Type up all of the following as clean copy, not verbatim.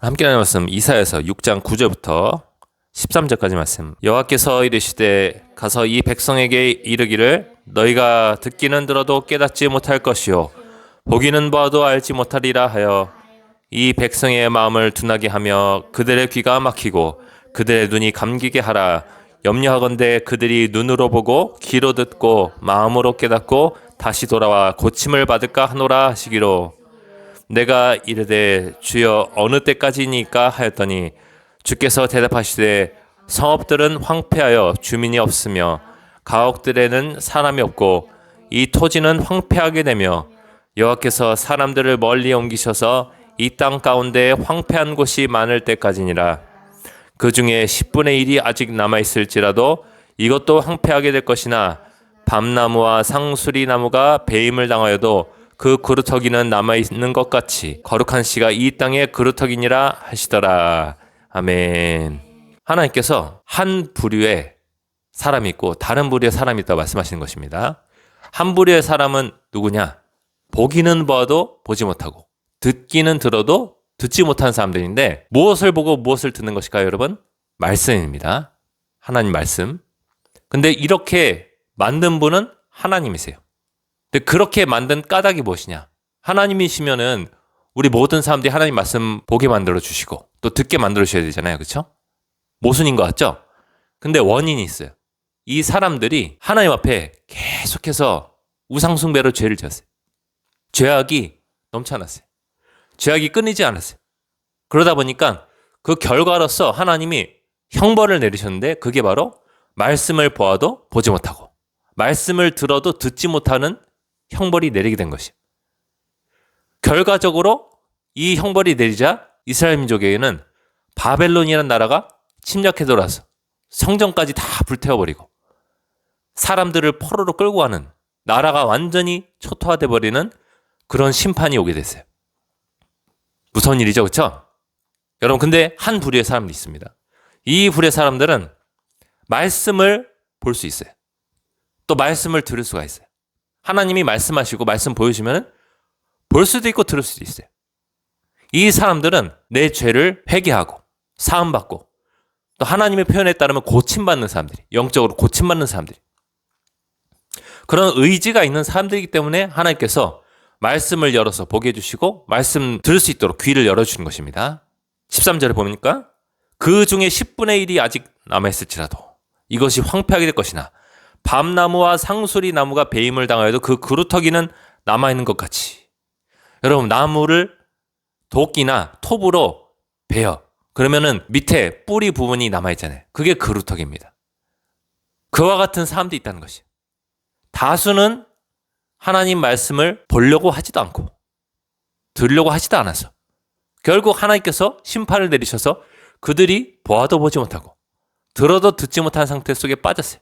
함께 나눌 말씀 이사야서 6장 9절부터 13절까지 말씀. 여호와께서 이르시되 가서 이 백성에게 이르기를 너희가 듣기는 들어도 깨닫지 못할 것이요 보기는 보아도 알지 못하리라 하여 이 백성의 마음을 둔하게 하며 그들의 귀가 막히고 그들의 눈이 감기게 하라. 염려하건대 그들이 눈으로 보고 귀로 듣고 마음으로 깨닫고 다시 돌아와 고침을 받을까 하노라 하시기로. 내가 이르되 주여 어느 때까지니까 하였더니 주께서 대답하시되 성읍들은 황폐하여 주민이 없으며 가옥들에는 사람이 없고 이 토지는 황폐하게 되며 여호와께서 사람들을 멀리 옮기셔서 이 땅 가운데 황폐한 곳이 많을 때까지니라. 그 중에 10분의 1이 아직 남아있을지라도 이것도 황폐하게 될 것이나 밤나무와 상수리 나무가 배임을 당하여도 그 그루터기는 남아있는 것 같이 거룩한 씨가 이 땅의 그루터기니라 하시더라. 아멘. 하나님께서 한 부류의 사람이 있고 다른 부류의 사람이 있다고 말씀하시는 것입니다. 한 부류의 사람은 누구냐? 보기는 봐도 보지 못하고 듣기는 들어도 듣지 못하는 사람들인데 무엇을 보고 무엇을 듣는 것일까요, 여러분? 말씀입니다. 하나님 말씀. 근데 이렇게 만든 분은 하나님이세요. 근데 그렇게 만든 까닭이 무엇이냐? 하나님이시면은 우리 모든 사람들이 하나님 말씀 보게 만들어 주시고 또 듣게 만들어 주셔야 되잖아요. 그렇죠? 모순인 것 같죠? 근데 원인이 있어요. 이 사람들이 하나님 앞에 계속해서 우상숭배로 죄를 지었어요. 죄악이 넘쳐났어요. 죄악이 끊이지 않았어요. 그러다 보니까 그 결과로서 하나님이 형벌을 내리셨는데 그게 바로 말씀을 보아도 보지 못하고 말씀을 들어도 듣지 못하는 형벌이 내리게 된 것이에요. 결과적으로 이 형벌이 내리자 이스라엘 민족에게는 바벨론이라는 나라가 침략해 들어와서 성전까지 다 불태워버리고 사람들을 포로로 끌고 가는 나라가 완전히 초토화돼 버리는 그런 심판이 오게 됐어요. 무서운 일이죠, 그렇죠? 여러분, 근데 한 부류의 사람들이 있습니다. 이 부류의 사람들은 말씀을 볼 수 있어요. 또 말씀을 들을 수가 있어요. 하나님이 말씀하시고 말씀 보여주면 볼 수도 있고 들을 수도 있어요. 이 사람들은 내 죄를 회개하고 사함받고 또 하나님의 표현에 따르면 고침받는 사람들이, 영적으로 고침받는 사람들이, 그런 의지가 있는 사람들이기 때문에 하나님께서 말씀을 열어서 보게 해주시고 말씀 들을 수 있도록 귀를 열어주신 것입니다. 13절에 보니까 그 중에 10분의 1이 아직 남아있을지라도 이것이 황폐하게 될 것이나 밤나무와 상수리 나무가 배임을 당하여도 그 그루터기는 남아있는 것 같이. 여러분, 나무를 도끼나 톱으로 베어. 그러면은 밑에 뿌리 부분이 남아있잖아요. 그게 그루터기입니다. 그와 같은 사람도 있다는 것이에요. 다수는 하나님 말씀을 보려고 하지도 않고 들으려고 하지도 않아서 결국 하나님께서 심판을 내리셔서 그들이 보아도 보지 못하고 들어도 듣지 못한 상태 속에 빠졌어요.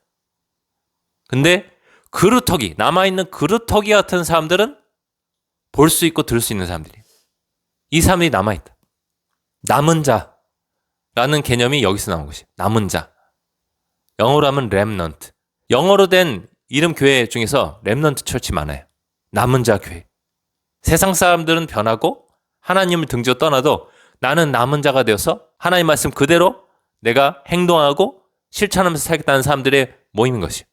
근데 그루터기, 남아있는 그루터기 같은 사람들은 볼 수 있고 들을 수 있는 사람들이에요. 이 사람들이 남아있다. 남은 자라는 개념이 여기서 나온 것이에요. 남은 자. 영어로 하면 렘넌트. 영어로 된 이름 교회 중에서 렘넌트 철치 많아요. 남은 자 교회. 세상 사람들은 변하고 하나님을 등지어 떠나도 나는 남은 자가 되어서 하나님 말씀 그대로 내가 행동하고 실천하면서 살겠다는 사람들의 모임인 것이에요.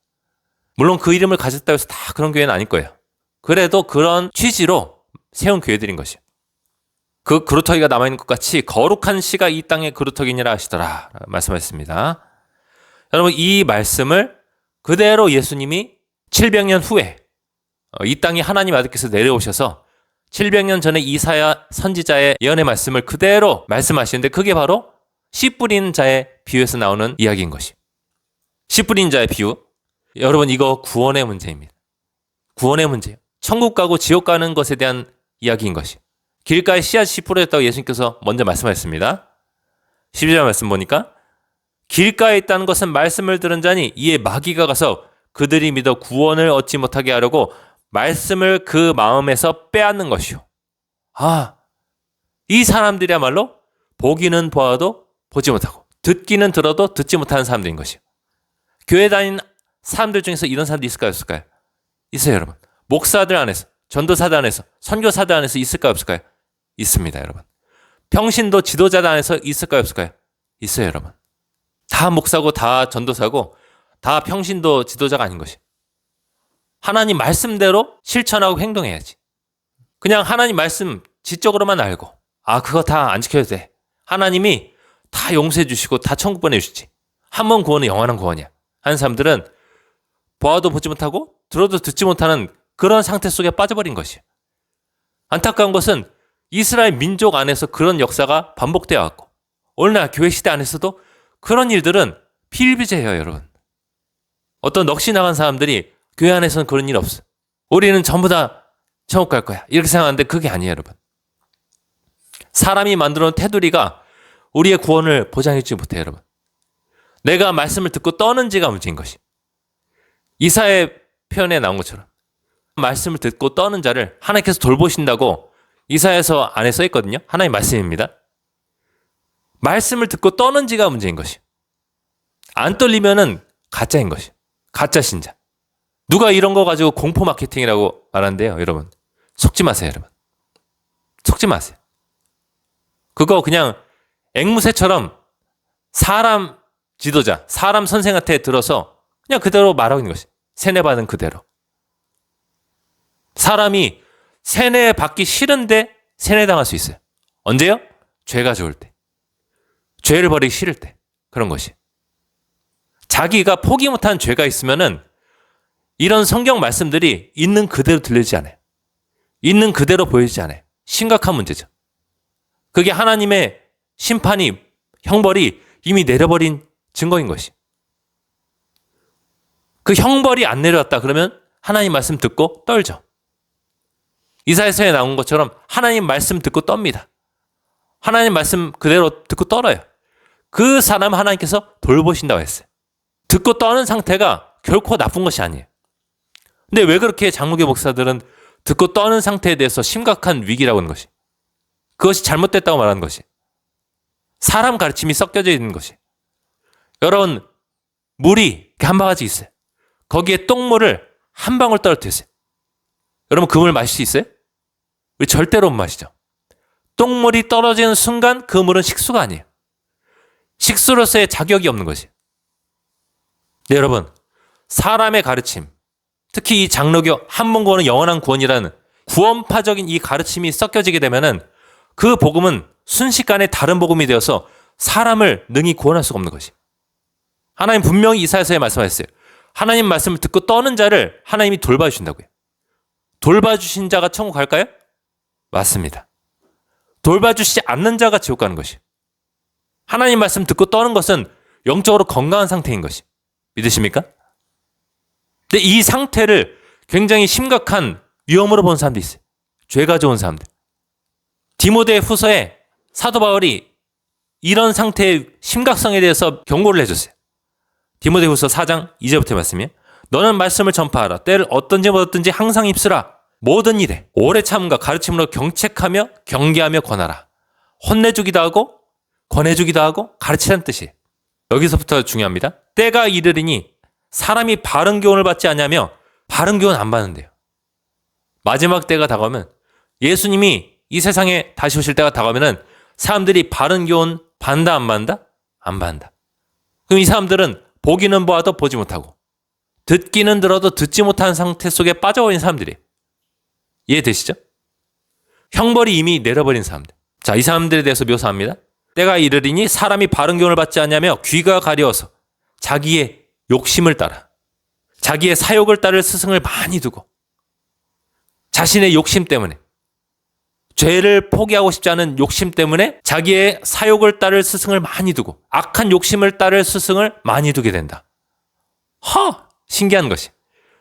물론 그 이름을 가졌다고 해서 다 그런 교회는 아닐 거예요. 그래도 그런 취지로 세운 교회들인 것이에요. 그 그루터기가 남아있는 것 같이 거룩한 씨가 이 땅의 그루터기니라 하시더라 말씀하셨습니다. 여러분, 이 말씀을 그대로 예수님이 700년 후에 이 땅에 하나님 아들께서 내려오셔서 700년 전에 이사야 선지자의 예언의 말씀을 그대로 말씀하시는데 그게 바로 씨 뿌린 자의 비유에서 나오는 이야기인 것이에요. 씨 뿌린 자의 비유. 여러분, 이거 구원의 문제입니다. 구원의 문제예요. 천국 가고 지옥 가는 것에 대한 이야기인 것이에요. 길가에 씨앗이 뿌려졌다고 예수님께서 먼저 말씀하셨습니다. 12절 말씀 보니까 길가에 있다는 것은 말씀을 들은 자니 이에 마귀가 가서 그들이 믿어 구원을 얻지 못하게 하려고 말씀을 그 마음에서 빼앗는 것이요. 이 사람들이야말로 보기는 보아도 보지 못하고 듣기는 들어도 듣지 못하는 사람들인 것이요. 교회 다니는 사람들 중에서 이런 사람도 있을까요, 없을까요? 있어요, 여러분. 목사들 안에서, 전도사들 안에서, 선교사들 안에서 있을까요, 없을까요? 있습니다, 여러분. 평신도 지도자 안에서 있을까요, 없을까요? 있어요, 여러분. 다 목사고 다 전도사고 다 평신도 지도자가 아닌 것이. 하나님 말씀대로 실천하고 행동해야지. 그냥 하나님 말씀 지적으로만 알고 그거 다 안 지켜도 돼. 하나님이 다 용서해 주시고 다 천국 보내주시지. 한 번 구원은 영원한 구원이야. 하는 사람들은 보아도 보지 못하고 들어도 듣지 못하는 그런 상태 속에 빠져버린 것이에요. 안타까운 것은 이스라엘 민족 안에서 그런 역사가 반복되어 왔고 오늘날 교회 시대 안에서도 그런 일들은 비일비재해요, 여러분. 어떤 넋이 나간 사람들이 교회 안에서는 그런 일 없어. 우리는 전부 다 천국 갈 거야. 이렇게 생각하는데 그게 아니에요, 여러분. 사람이 만들어 놓은 테두리가 우리의 구원을 보장해주지 못해요, 여러분. 내가 말씀을 듣고 떠는지가 문제인 것이. 이사의 표현에 나온 것처럼 말씀을 듣고 떠는 자를 하나님께서 돌보신다고 이사야서 안에 써 있거든요. 하나님의 말씀입니다. 말씀을 듣고 떠는지가 문제인 것이. 안 떨리면은 가짜인 것이. 가짜 신자. 누가 이런 거 가지고 공포 마케팅이라고 말하는데요, 여러분. 속지 마세요, 여러분. 속지 마세요. 그거 그냥 앵무새처럼 사람 지도자, 사람 선생한테 들어서 그냥 그대로 말하고 있는 것이. 세뇌받은 그대로. 사람이 세뇌받기 싫은데 세뇌당할 수 있어요. 언제요? 죄가 좋을 때. 죄를 버리기 싫을 때. 그런 것이. 자기가 포기 못한 죄가 있으면은 이런 성경 말씀들이 있는 그대로 들리지 않아요. 있는 그대로 보이지 않아요. 심각한 문제죠. 그게 하나님의 심판이, 형벌이 이미 내려버린 증거인 것이. 그 형벌이 안 내려왔다 그러면 하나님 말씀 듣고 떨죠. 이사야서에 나온 것처럼 하나님 말씀 듣고 떱니다. 하나님 말씀 그대로 듣고 떨어요. 그 사람 하나님께서 돌보신다고 했어요. 듣고 떠는 상태가 결코 나쁜 것이 아니에요. 근데 왜 그렇게 장로교 목사들은 듣고 떠는 상태에 대해서 심각한 위기라고 하는 것이. 그것이 잘못됐다고 말하는 것이. 사람 가르침이 섞여져 있는 것이. 여러분, 물이 한 바가지 있어요. 거기에 똥물을 한 방울 떨어뜨렸어요. 여러분, 그 물 마실 수 있어요? 우리 절대로 못 마시죠. 똥물이 떨어지는 순간 그 물은 식수가 아니에요. 식수로서의 자격이 없는 것이에요. 네, 여러분, 사람의 가르침, 특히 이 장로교 한 번 구원은 영원한 구원이라는 구원파적인 이 가르침이 섞여지게 되면은 그 복음은 순식간에 다른 복음이 되어서 사람을 능히 구원할 수가 없는 것이. 하나님 분명히 이사야서에 말씀하셨어요. 하나님 말씀을 듣고 떠는 자를 하나님이 돌봐주신다고요. 돌봐주신 자가 천국 갈까요? 맞습니다. 돌봐주시지 않는 자가 지옥 가는 것이. 하나님 말씀 듣고 떠는 것은 영적으로 건강한 상태인 것이. 믿으십니까? 근데 이 상태를 굉장히 심각한 위험으로 본 사람도 있어요. 죄가 좋은 사람들. 디모데 후서에 사도 바울이 이런 상태의 심각성에 대해서 경고를 해줬어요. 디모데 후서 4장 2절부터 말씀이에요. 너는 말씀을 전파하라. 때를 어떤지 못었든지 항상 입쓰라. 모든 일에 오래 참음과 가르침으로 경책하며 경계하며 권하라. 혼내주기도 하고 권해주기도 하고 가르치라는 뜻이에요. 여기서부터 중요합니다. 때가 이르리니 사람이 바른 교훈을 받지 않냐며 바른 교훈 안 받는데요. 마지막 때가 다가오면 예수님이 이 세상에 다시 오실 때가 다가오면은 사람들이 바른 교훈 받는다 안 받는다? 안 받는다. 그럼 이 사람들은 보기는 보아도 보지 못하고 듣기는 들어도 듣지 못하는 상태 속에 빠져버린 사람들이에요. 이해되시죠? 형벌이 이미 내려버린 사람들. 자, 이 사람들에 대해서 묘사합니다. 때가 이르리니 사람이 바른 교훈을 받지 않냐며 귀가 가려워서 자기의 욕심을 따라 자기의 사욕을 따를 스승을 많이 두고 자신의 욕심 때문에 죄를 포기하고 싶지 않은 욕심 때문에 자기의 사욕을 따를 스승을 많이 두고 악한 욕심을 따를 스승을 많이 두게 된다. 신기한 것이.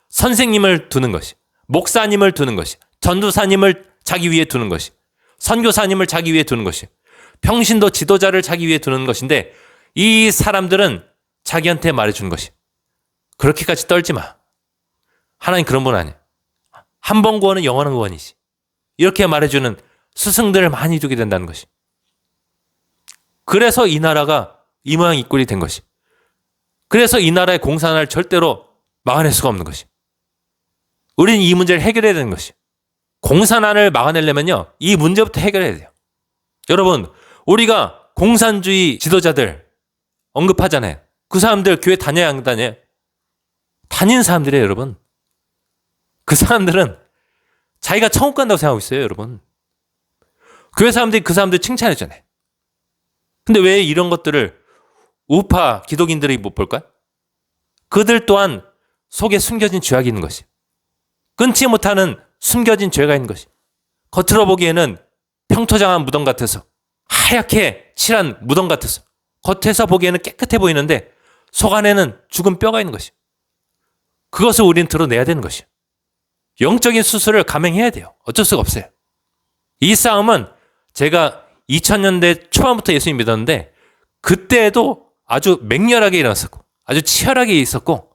선생님을 두는 것이. 목사님을 두는 것이. 전도사님을 자기 위에 두는 것이. 선교사님을 자기 위에 두는 것이. 평신도 지도자를 자기 위에 두는 것인데 이 사람들은 자기한테 말해주는 것이. 그렇게까지 떨지 마. 하나님 그런 분 아니야. 한 번 구원은 영원한 구원이지. 이렇게 말해주는 스승들을 많이 두게 된다는 것이. 그래서 이 나라가 이 모양 이 꼴이 된 것이. 그래서 이 나라의 공산화를 절대로 막아낼 수가 없는 것이. 우리는 이 문제를 해결해야 되는 것이. 공산화를 막아내려면요, 이 문제부터 해결해야 돼요. 여러분, 우리가 공산주의 지도자들 언급하잖아요. 그 사람들 교회 다녀야 안 다녀요? 다니는 사람들이에요, 여러분. 그 사람들은 자기가 천국 간다고 생각하고 있어요, 여러분. 교회 사람들이 그 사람들 칭찬했잖아요. 근데 왜 이런 것들을 우파 기독인들이 못 볼까요? 그들 또한 속에 숨겨진 죄악이 있는 것이, 끊지 못하는 숨겨진 죄가 있는 것이, 겉으로 보기에는 평토장한 무덤 같아서, 하얗게 칠한 무덤 같아서, 겉에서 보기에는 깨끗해 보이는데 속 안에는 죽은 뼈가 있는 것이, 그것을 우리는 드러내야 되는 것이, 영적인 수술을 감행해야 돼요. 어쩔 수가 없어요. 이 싸움은 제가 2000년대 초반부터 예수님 믿었는데 그때에도 아주 맹렬하게 일어났었고 아주 치열하게 있었고,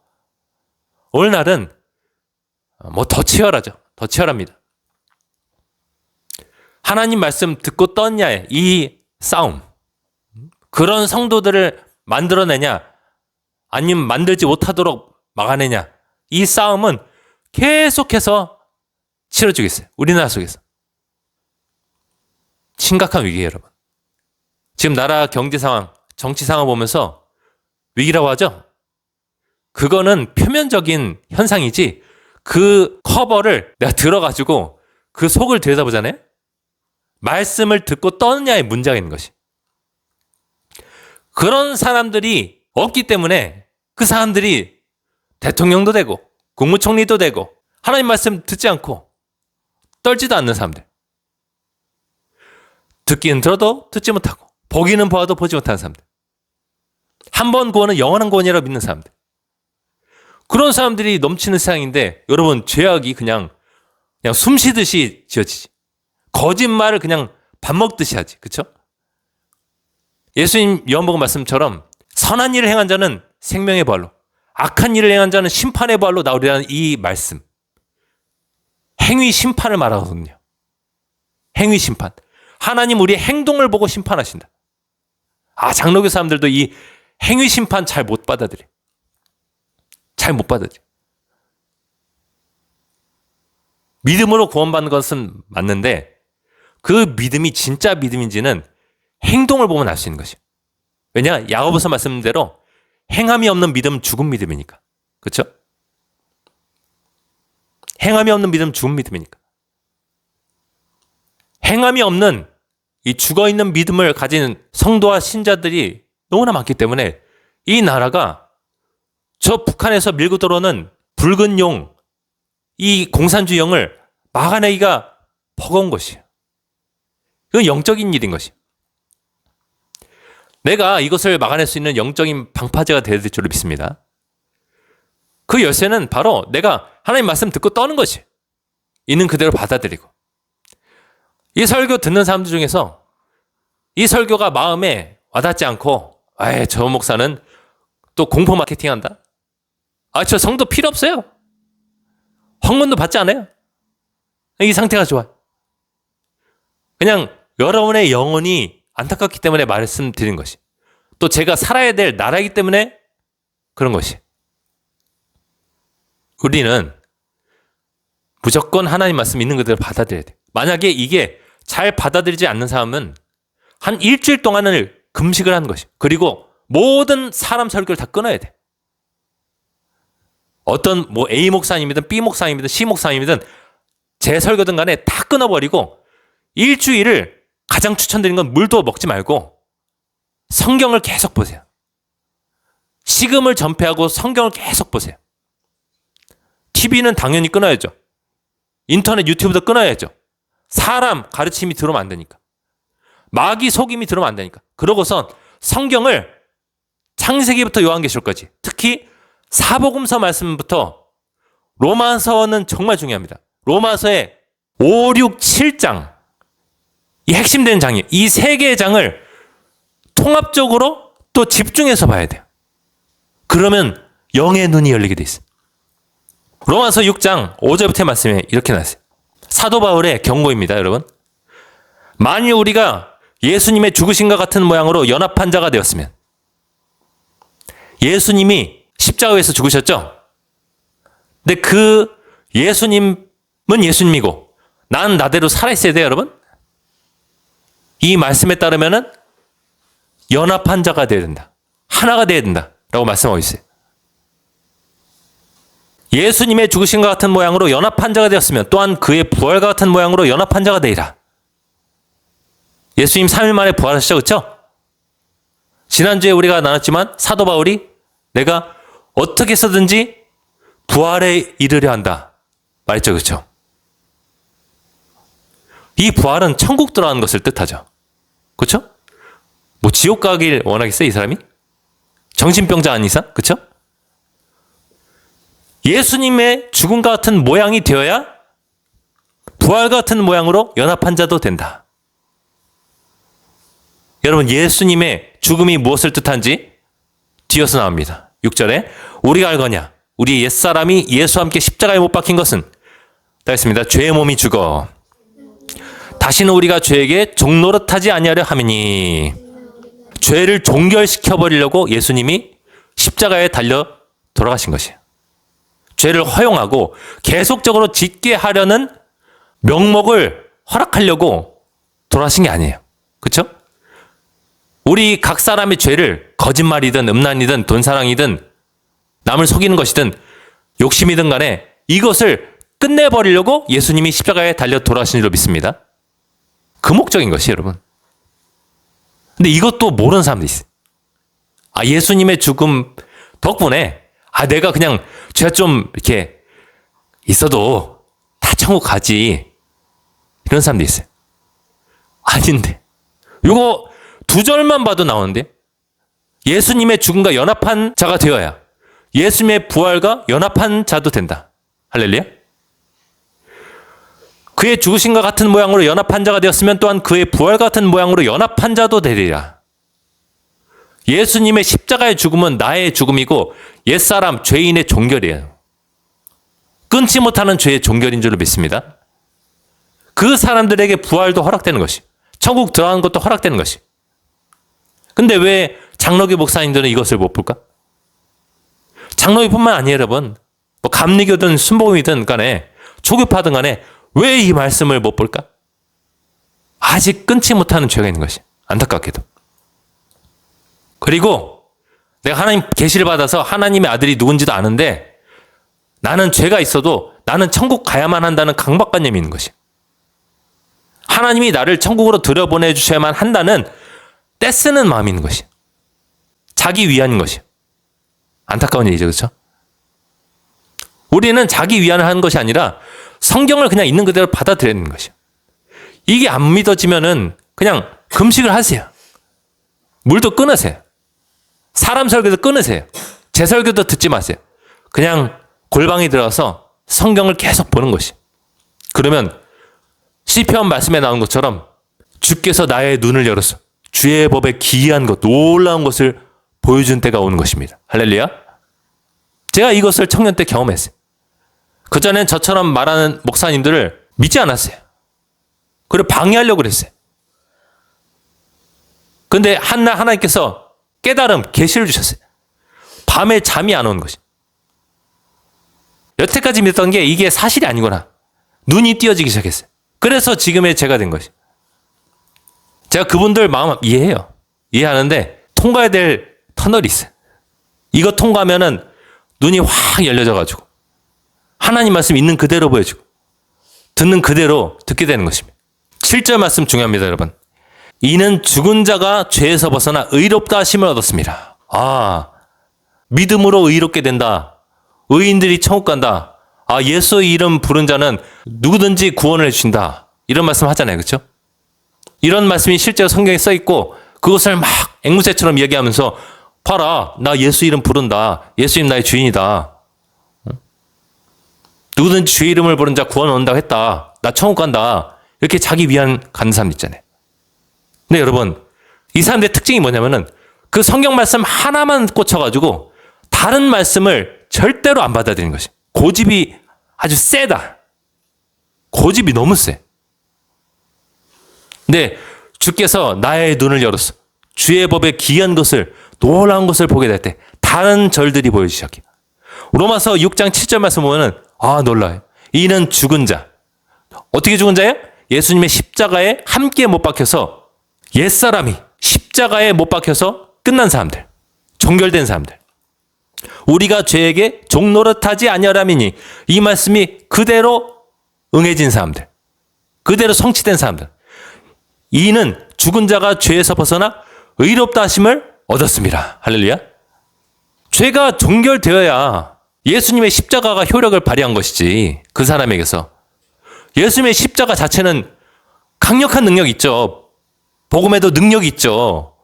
오늘날은 뭐 더 치열하죠. 더 치열합니다. 하나님 말씀 듣고 떴냐의 이 싸움, 그런 성도들을 만들어내냐 아니면 만들지 못하도록 막아내냐, 이 싸움은 계속해서 치러지고 있어요. 우리나라 속에서. 심각한 위기예요, 여러분. 지금 나라 경제 상황, 정치 상황 보면서 위기라고 하죠? 그거는 표면적인 현상이지, 그 커버를 내가 들어가지고 그 속을 들여다보잖아요? 말씀을 듣고 떠느냐의 문제가 있는 것이. 그런 사람들이 없기 때문에 그 사람들이 대통령도 되고 국무총리도 되고 하나님 말씀 듣지 않고 떨지도 않는 사람들. 듣기는 들어도 듣지 못하고 보기는 보아도 보지 못하는 사람들. 한 번 구원은 영원한 구원이라고 믿는 사람들. 그런 사람들이 넘치는 세상인데 여러분, 죄악이 그냥 숨 쉬듯이 지어지지. 거짓말을 그냥 밥 먹듯이 하지. 그렇죠? 예수님 요한복음 말씀처럼 선한 일을 행한 자는 생명의 부활로, 악한 일을 행한 자는 심판의 부활로 나오리라는 이 말씀. 행위 심판을 말하거든요. 행위 심판. 하나님 우리의 행동을 보고 심판하신다. 장로교 사람들도 이 행위 심판 잘 못 받아들여. 잘 못 받아들여. 믿음으로 구원받는 것은 맞는데 그 믿음이 진짜 믿음인지는 행동을 보면 알 수 있는 것이에요. 왜냐? 야고보서 말씀대로 행함이 없는 믿음은 죽은 믿음이니까. 그렇죠? 행함이 없는 믿음은 죽은 믿음이니까. 행함이 없는 이 죽어있는 믿음을 가진 성도와 신자들이 너무나 많기 때문에 이 나라가 저 북한에서 밀고 들어오는 붉은 용, 이 공산주의형을 막아내기가 버거운 것이에요. 이건 영적인 일인 것이에요. 내가 이것을 막아낼 수 있는 영적인 방파제가 되어야 될 줄을 믿습니다. 그 열쇠는 바로 내가 하나님 말씀 듣고 떠는 것이에요. 있는 그대로 받아들이고. 이 설교 듣는 사람들 중에서 이 설교가 마음에 와닿지 않고, 저 목사는 또 공포 마케팅 한다? 저 성도 필요 없어요. 헌금도 받지 않아요. 이 상태가 좋아요. 그냥 여러분의 영혼이 안타깝기 때문에 말씀드린 것이, 또 제가 살아야 될 나라이기 때문에 그런 것이. 우리는 무조건 하나님 말씀 있는 그대로 받아들여야 돼. 만약에 이게 잘 받아들이지 않는 사람은 한 일주일 동안을 금식을 하는 것이. 그리고 모든 사람 설교를 다 끊어야 돼. 어떤 A 목사님이든 B 목사님이든 C 목사님이든 제 설교든 간에 다 끊어버리고 일주일을, 가장 추천드리는 건 물도 먹지 말고 성경을 계속 보세요. 식음을 전폐하고 성경을 계속 보세요. TV는 당연히 끊어야죠. 인터넷 유튜브도 끊어야죠. 사람 가르침이 들어오면 안 되니까. 마귀 속임이 들어오면 안 되니까. 그러고선 성경을 창세기부터 요한계시록까지, 특히 사복음서 말씀부터, 로마서는 정말 중요합니다. 로마서의 5, 6, 7장, 이 핵심되는 장이에요. 이 세 개의 장을 통합적으로 또 집중해서 봐야 돼요. 그러면 영의 눈이 열리게 돼 있어요. 로마서 6장 5절부터의 말씀에 이렇게 나왔어요. 사도 바울의 경고입니다, 여러분. 만일 우리가 예수님의 죽으심과 같은 모양으로 연합한 자가 되었으면, 예수님이 십자가에서 죽으셨죠? 근데 그 예수님은 예수님이고 난 나대로 살아있어야 돼요, 여러분. 이 말씀에 따르면은 연합한 자가 되어야 된다. 하나가 되어야 된다. 라고 말씀하고 있어요. 예수님의 죽으심과 같은 모양으로 연합한 자가 되었으면 또한 그의 부활과 같은 모양으로 연합한 자가 되리라. 예수님 3일 만에 부활하셨죠. 그렇죠? 지난주에 우리가 나눴지만 사도 바울이 내가 어떻게 해서든지 부활에 이르려 한다 말했죠. 그렇죠? 이 부활은 천국 들어가는 것을 뜻하죠. 그렇죠? 뭐 지옥 가길 원하겠어요, 이 사람이? 정신병자 아닌 이상? 그렇죠? 예수님의 죽음과 같은 모양이 되어야 부활 같은 모양으로 연합한 자도 된다. 여러분, 예수님의 죽음이 무엇을 뜻한지 뒤어서 나옵니다. 6절에 우리가 알거냐? 우리 옛사람이 예수와 함께 십자가에 못 박힌 것은 다 했습니다. 죄의 몸이 죽어 다시는 우리가 죄에게 종노릇하지 아니하려 함이니. 죄를 종결시켜 버리려고 예수님이 십자가에 달려 돌아가신 것이에요. 죄를 허용하고 계속적으로 짓게 하려는 명목을 허락하려고 돌아가신 게 아니에요. 그렇죠? 우리 각 사람의 죄를 거짓말이든 음란이든 돈사랑이든 남을 속이는 것이든 욕심이든 간에 이것을 끝내버리려고 예수님이 십자가에 달려 돌아가신 줄로 믿습니다. 그 목적인 것이 여러분. 근데 이것도 모르는 사람도 있어요. 아, 예수님의 죽음 덕분에 내가 그냥 죄가 좀 이렇게 있어도 다 천국 가지. 이런 사람도 있어요. 아닌데. 요거 2절만 봐도 나오는데 예수님의 죽음과 연합한 자가 되어야 예수님의 부활과 연합한 자도 된다. 할렐루야. 그의 죽으심과 같은 모양으로 연합한 자가 되었으면 또한 그의 부활 같은 모양으로 연합한 자도 되리라. 예수님의 십자가의 죽음은 나의 죽음이고 옛사람 죄인의 종결이에요. 끊지 못하는 죄의 종결인 줄로 믿습니다. 그 사람들에게 부활도 허락되는 것이, 천국 들어가는 것도 허락되는 것이. 근데 왜 장로교 목사님들은 이것을 못 볼까? 장로교뿐만 아니에요, 여러분. 뭐 감리교든 순복음이든 간에 초교파든 간에 왜 이 말씀을 못 볼까? 아직 끊지 못하는 죄가 있는 것이, 안타깝게도. 그리고 내가 하나님 계시를 받아서 하나님의 아들이 누군지도 아는데 나는 죄가 있어도 나는 천국 가야만 한다는 강박관념이 있는 것이. 하나님이 나를 천국으로 들여보내 주셔야만 한다는 떼쓰는 마음이 있는 것이. 자기 위안인 것이. 안타까운 일이죠. 그렇죠? 우리는 자기 위안을 하는 것이 아니라 성경을 그냥 있는 그대로 받아들이는 것이요. 이게 안 믿어지면은 그냥 금식을 하세요. 물도 끊으세요. 사람 설교도 끊으세요. 제 설교도 듣지 마세요. 그냥 골방에 들어가서 성경을 계속 보는 것이. 그러면 시편 말씀에 나온 것처럼 주께서 나의 눈을 열어서 주의 법에 기이한 것, 놀라운 것을 보여준 때가 오는 것입니다. 할렐루야. 제가 이것을 청년 때 경험했어요. 그전엔 저처럼 말하는 목사님들을 믿지 않았어요. 그리고 방해하려고 그랬어요. 근데 한날 하나님께서 깨달음, 계시를 주셨어요. 밤에 잠이 안 오는 것이. 여태까지 믿었던 게 이게 사실이 아니구나. 눈이 띄어지기 시작했어요. 그래서 지금의 제가 된 것이. 제가 그분들 마음 이해해요. 이해하는데 통과해야 될 터널이 있어요. 이거 통과하면은 눈이 확 열려져가지고 하나님 말씀 있는 그대로 보여주고 듣는 그대로 듣게 되는 것입니다. 7절 말씀 중요합니다, 여러분. 이는 죽은 자가 죄에서 벗어나 의롭다 하심을 얻었습니다. 믿음으로 의롭게 된다. 의인들이 천국 간다. 예수의 이름 부른 자는 누구든지 구원을 해주신다. 이런 말씀 하잖아요. 그렇죠? 이런 말씀이 실제로 성경에 써 있고 그것을 막 앵무새처럼 얘기하면서 봐라, 나 예수 이름 부른다. 예수님 나의 주인이다. 누구든지 주의 이름을 부른 자 구원 얻는다고 했다. 나 천국 간다. 이렇게 자기 위안 가는 사람 있잖아요. 근데 여러분, 이 사람들의 특징이 뭐냐면은 그 성경 말씀 하나만 꽂혀가지고 다른 말씀을 절대로 안 받아들이는 것이. 고집이 아주 세다. 고집이 너무 세. 근데 주께서 나의 눈을 열었어. 주의 법에 기이한 것을, 놀라운 것을 보게 될 때 다른 절들이 보이기 시작해요. 로마서 6장 7절 말씀 보면은 놀라요. 이는 죽은 자. 어떻게 죽은 자예요? 예수님의 십자가에 함께 못 박혀서 옛사람이 십자가에 못 박혀서 끝난 사람들, 종결된 사람들. 우리가 죄에게 종노릇하지 아니하람이니, 이 말씀이 그대로 응해진 사람들, 그대로 성취된 사람들. 이는 죽은 자가 죄에서 벗어나 의롭다 하심을 얻었습니다. 할렐루야. 죄가 종결되어야 예수님의 십자가가 효력을 발휘한 것이지, 그 사람에게서. 예수님의 십자가 자체는 강력한 능력이 있죠. 복음에도 능력이 있죠.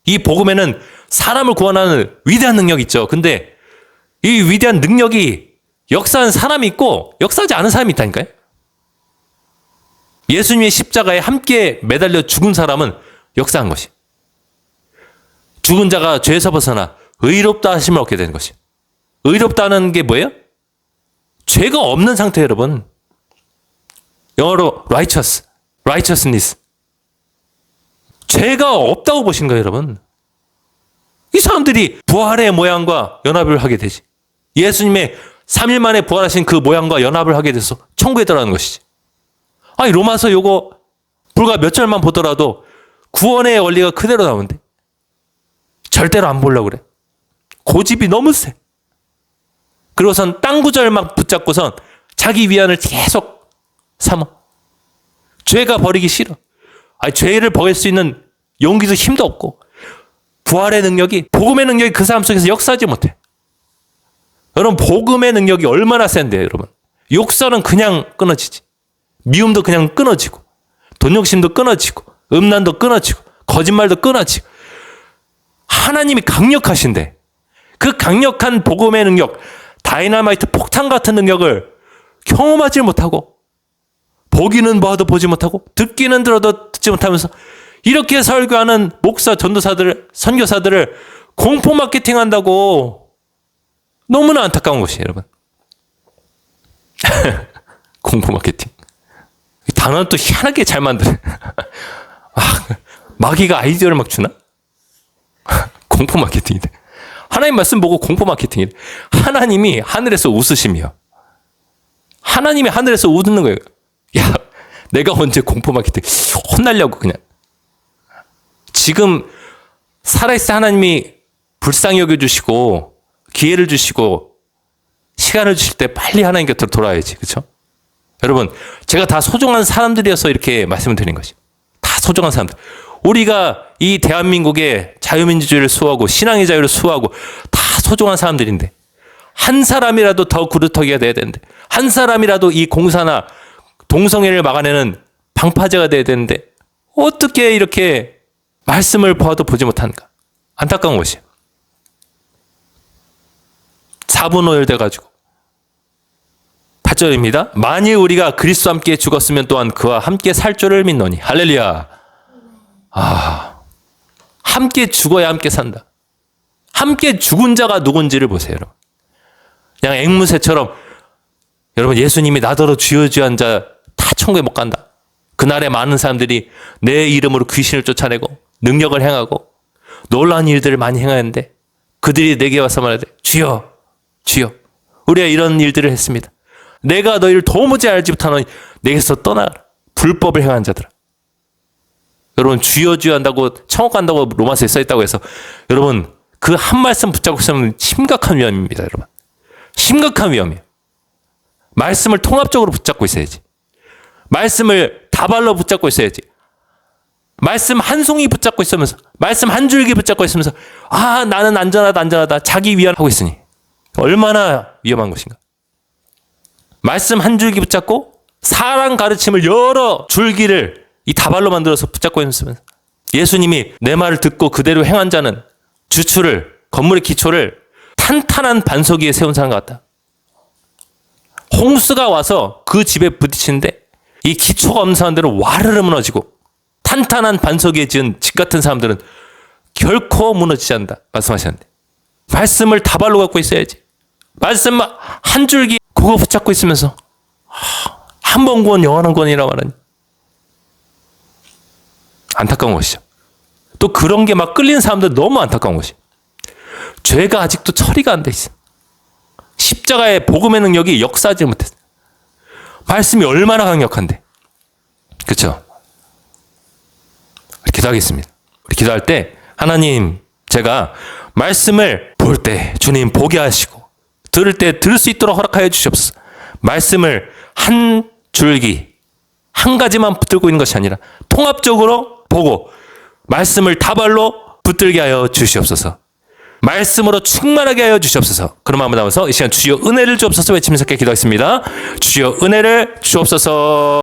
이 복음에는 사람을 구원하는 위대한 능력이 있죠. 근데 이 위대한 능력이 역사한 사람이 있고 역사하지 않은 사람이 있다니까요. 예수님의 십자가에 함께 매달려 죽은 사람은 역사한 것이. 죽은 자가 죄에서 벗어나 의롭다 하심을 얻게 되는 것이. 의롭다는 게 뭐예요? 죄가 없는 상태, 여러분. 영어로 righteousness. 죄가 없다고 보시는 거예요, 여러분. 이 사람들이 부활의 모양과 연합을 하게 되지. 예수님의 3일 만에 부활하신 그 모양과 연합을 하게 돼서 천국에 들어가는 것이지. 아니, 로마서 요거 불과 몇 절만 보더라도 구원의 원리가 그대로 나오는데 절대로 안 보려고 그래. 고집이 너무 세. 그리고선 땅 구절만 붙잡고선 자기 위안을 계속 삼아. 죄가 버리기 싫어. 아니, 죄를 버릴 수 있는 용기도 힘도 없고, 부활의 능력이, 복음의 능력이 그 사람 속에서 역사하지 못해. 여러분, 복음의 능력이 얼마나 센데요, 여러분. 욕설은 그냥 끊어지지. 미움도 그냥 끊어지고, 돈욕심도 끊어지고, 음란도 끊어지고, 거짓말도 끊어지고. 하나님이 강력하신데, 그 강력한 복음의 능력, 다이너마이트 폭탄 같은 능력을 경험하지 못하고, 보기는 봐도 보지 못하고, 듣기는 들어도 듣지 못하면서, 이렇게 설교하는 목사, 전도사들, 선교사들을 공포 마케팅 한다고. 너무나 안타까운 것이에요, 여러분. 공포 마케팅. 이 단어는 또 희한하게 잘 만드네. 마귀가 아이디어를 막 주나? 공포 마케팅이래. 하나님 말씀 보고 공포 마케팅이래. 하나님이 하늘에서 웃으시며, 하나님이 하늘에서 웃는 거예요. 야, 내가 언제 공포 마케팅 혼나려고 그냥. 지금 살아있을 하나님이 불쌍히 여겨주시고 기회를 주시고 시간을 주실 때 빨리 하나님 곁으로 돌아야지. 그렇죠? 여러분, 제가 다 소중한 사람들이어서 이렇게 말씀을 드린 것이. 다 소중한 사람들. 우리가 이 대한민국의 자유민주주의를 수호하고 신앙의 자유를 수호하고 다 소중한 사람들인데, 한 사람이라도 더 구루터기가 돼야 되는데, 한 사람이라도 이 공사나 동성애를 막아내는 방파제가 돼야 되는데, 어떻게 이렇게 말씀을 보아도 보지 못하는가? 안타까운 것이에요. 4분 오열돼가지고 8절입니다. 만일 우리가 그리스도와 함께 죽었으면 또한 그와 함께 살 줄을 믿노니. 할렐루야. 함께 죽어야 함께 산다. 함께 죽은 자가 누군지를 보세요, 여러분. 그냥 앵무새처럼, 여러분, 예수님이 나더러 주여 주여 한 자 다 천국에 못 간다. 그날에 많은 사람들이 내 이름으로 귀신을 쫓아내고 능력을 행하고 놀라운 일들을 많이 행하는데, 그들이 내게 와서 말하되 주여 주여 우리가 이런 일들을 했습니다. 내가 너희를 도무지 알지 못하노니 내게서 떠나가라. 불법을 행한 자들아. 여러분, 주여 주여 한다고 천국 간다고 로마서에 써있다고 해서, 여러분, 그 한 말씀 붙잡고 있으면 심각한 위험입니다. 여러분, 심각한 위험이에요. 말씀을 통합적으로 붙잡고 있어야지. 말씀을 다발로 붙잡고 있어야지. 말씀 한 송이 붙잡고 있으면서, 말씀 한 줄기 붙잡고 있으면서, 나는 안전하다 자기 위안하고 있으니 얼마나 위험한 것인가. 말씀 한 줄기 붙잡고 사랑 가르침을 여러 줄기를 이 다발로 만들어서 붙잡고 있으면서, 예수님이 내 말을 듣고 그대로 행한 자는 주추를, 건물의 기초를 탄탄한 반석 위에 세운 사람 같다. 홍수가 와서 그 집에 부딪히는데 이 기초가 없는 사람들은 와르르 무너지고, 탄탄한 반석 위에 지은 집 같은 사람들은 결코 무너지지 않는다 말씀하셨는데, 말씀을 다발로 갖고 있어야지. 말씀 한 줄기 그거 붙잡고 있으면서 한 번 구원 영원한 구원이라고 말하니 안타까운 것이죠. 또 그런 게 막 끌리는 사람들 너무 안타까운 것이. 죄가 아직도 처리가 안 돼 있어. 십자가의 복음의 능력이 역사하지 못했어. 말씀이 얼마나 강력한데. 그렇죠? 기도하겠습니다. 우리 기도할 때 하나님 제가 말씀을 볼 때 주님 보게 하시고 들을 때 들을 수 있도록 허락하여 주시옵소서. 말씀을 한 줄기 한 가지만 붙들고 있는 것이 아니라 통합적으로 보고 말씀을 다발로 붙들게 하여 주시옵소서. 말씀으로 충만하게 하여 주시옵소서. 그런 마음을 담아서 이 시간 주여 은혜를 주옵소서 외치면서 기도하겠습니다. 주여 은혜를 주옵소서.